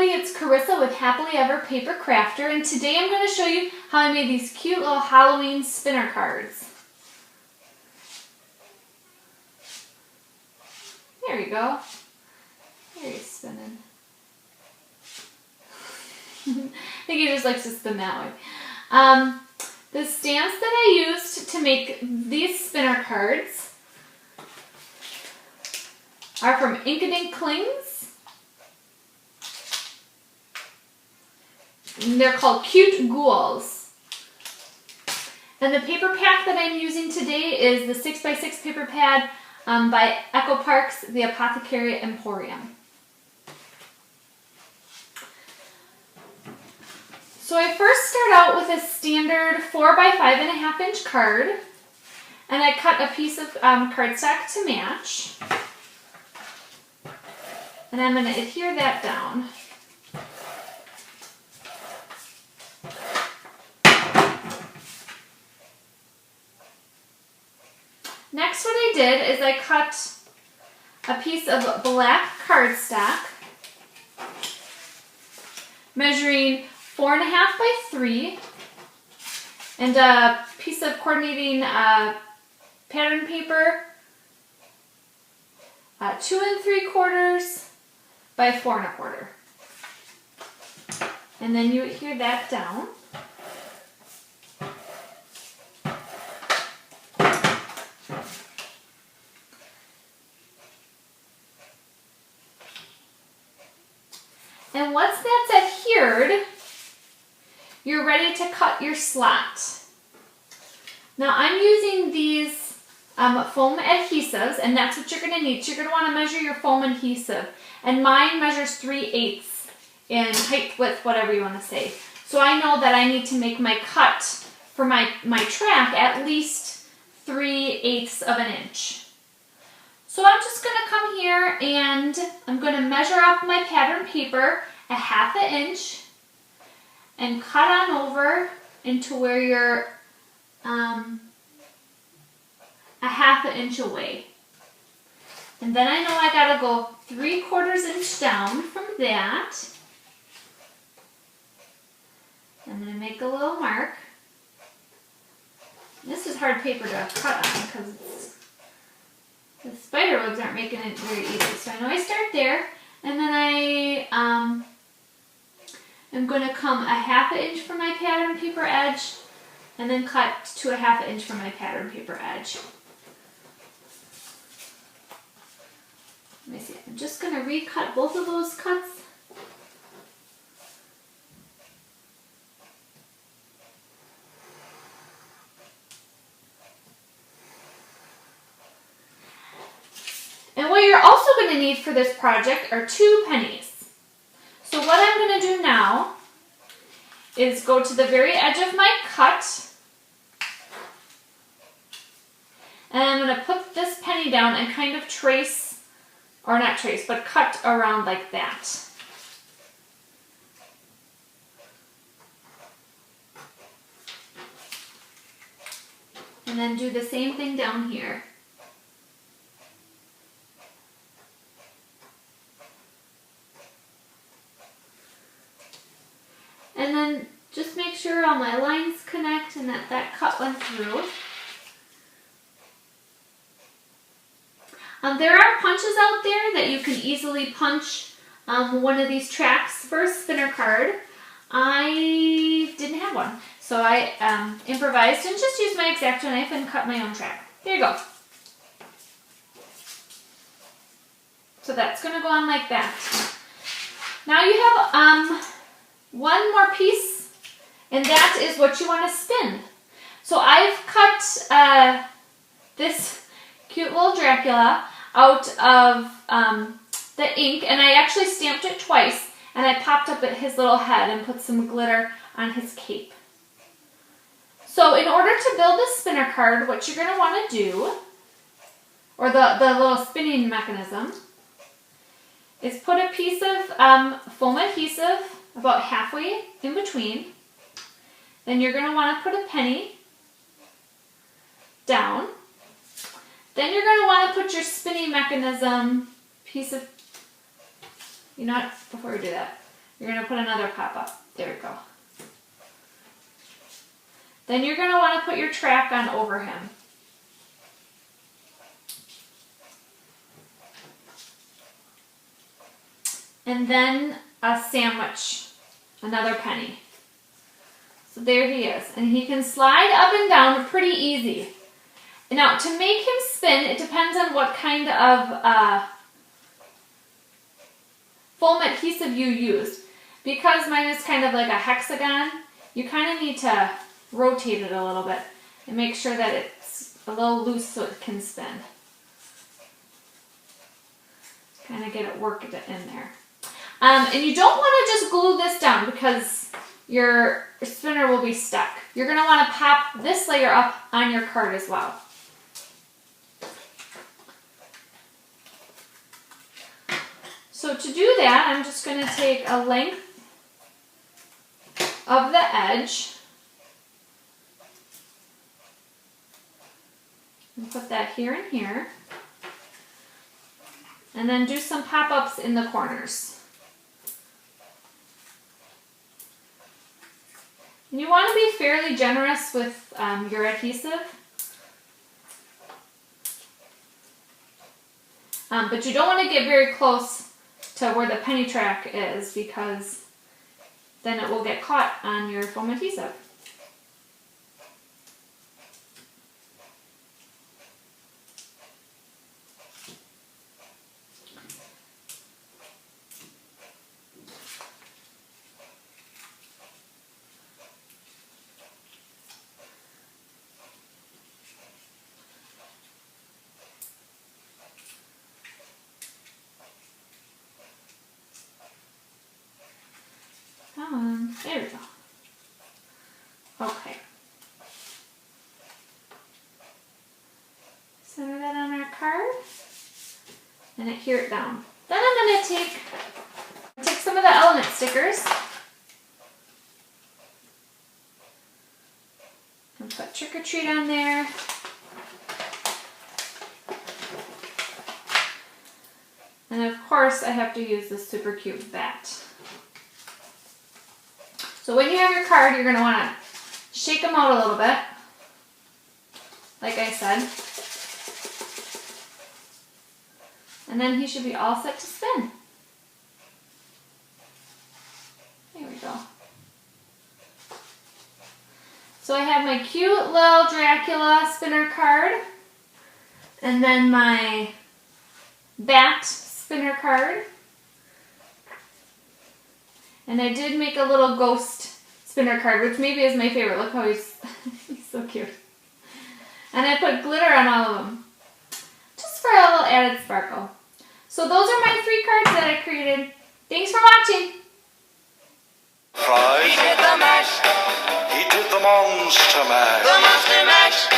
everybody, it's Carissa with Happily Ever Paper Crafter, and today I'm going to show you how I made these cute little Halloween spinner cards. There you go. There he's spinning. I think he just likes to spin that way. The stamps that I used to make these spinner cards are from Inkadink Klings. They're called Cute Ghouls. And the paper pack that I'm using today is the 6x6 paper pad by Echo Parks, the Apothecary Emporium. So I first start out with a standard 4x5.5 inch card, and I cut a piece of cardstock to match. And I'm going to adhere that down. Next, what I did is I cut a piece of black cardstock measuring 4.5 by 3 and a piece of coordinating pattern paper 2 3/4 by 4 1/4. And then you adhere that down. And once that's adhered, you're ready to cut your slot. Now I'm using these foam adhesives, and that's what you're going to need. So you're going to want to measure your foam adhesive. And mine measures 3/8 in height, width, whatever you want to say. So I know that I need to make my cut for my track at least 3/8 of an inch. So I'm just going to come here and I'm going to measure up my pattern paper 1/2 inch and cut on over into where you're 1/2 inch away. And then I know I got to go 3/4 inch down from that. I'm going to make a little mark. This is hard paper to cut on because the spider webs aren't making it very easy. So I know I start there, and then I am going to come 1/2 inch from my pattern paper edge, and then cut to 1/2 inch from my pattern paper edge. Let me see. I'm just going to recut both of those cuts. And what you're also going to need for this project are 2 pennies. So what I'm going to do now is go to the very edge of my cut, and I'm going to put this penny down and kind of trace, or not trace, but cut around like that. And then do the same thing down here. And then just make sure all my lines connect and that cut went through. There are punches out there that you can easily punch one of these tracks for a spinner card. I didn't have one, so I improvised and just used my X-Acto knife and cut my own track. There you go. So that's going to go on like that. Now you have one more piece, and that is what you want to spin. So I've cut this cute little Dracula out of the ink, and I actually stamped it twice, and I popped up at his little head and put some glitter on his cape. So in order to build this spinner card, what you're going to want to do, or the little spinning mechanism, is put a piece of foam adhesive about halfway in between. Then you're going to want to put a penny down. Then you're going to want to put your spinning mechanism piece of, you know what, before we do that, You're going to put another pop-up. There we go. Then you're going to want to put your track on over him. And then a sandwich, another penny. So there he is. And he can slide up and down pretty easy. Now, to make him spin, it depends on what kind of foam adhesive you used. Because mine is kind of like a hexagon, you kind of need to rotate it a little bit and make sure that it's a little loose so it can spin. Kind of get it worked in there. And you don't want to just glue this down because your spinner will be stuck. You're going to want to pop this layer up on your card as well. So to do that, I'm just going to take a length of the edge and put that here and here. And then do some pop-ups in the corners. And you want to be fairly generous with your adhesive. But you don't want to get very close to where the penny track is because then it will get caught on your foam adhesive. There we go. Okay. Center that on our card and adhere it down. Then I'm going to take some of the element stickers and put Trick or Treat on there. And of course I have to use this super cute bat. So when you have your card, you're going to want to shake them out a little bit, like I said. And then he should be all set to spin. There we go. So I have my cute little Dracula spinner card, and then my bat spinner card. And I did make a little ghost spinner card, which maybe is my favorite. Look how he's so cute. And I put glitter on all of them, just for a little added sparkle. So those are my 3 cards that I created. Thanks for watching. He did the mash. He did the monster mash. The monster mash.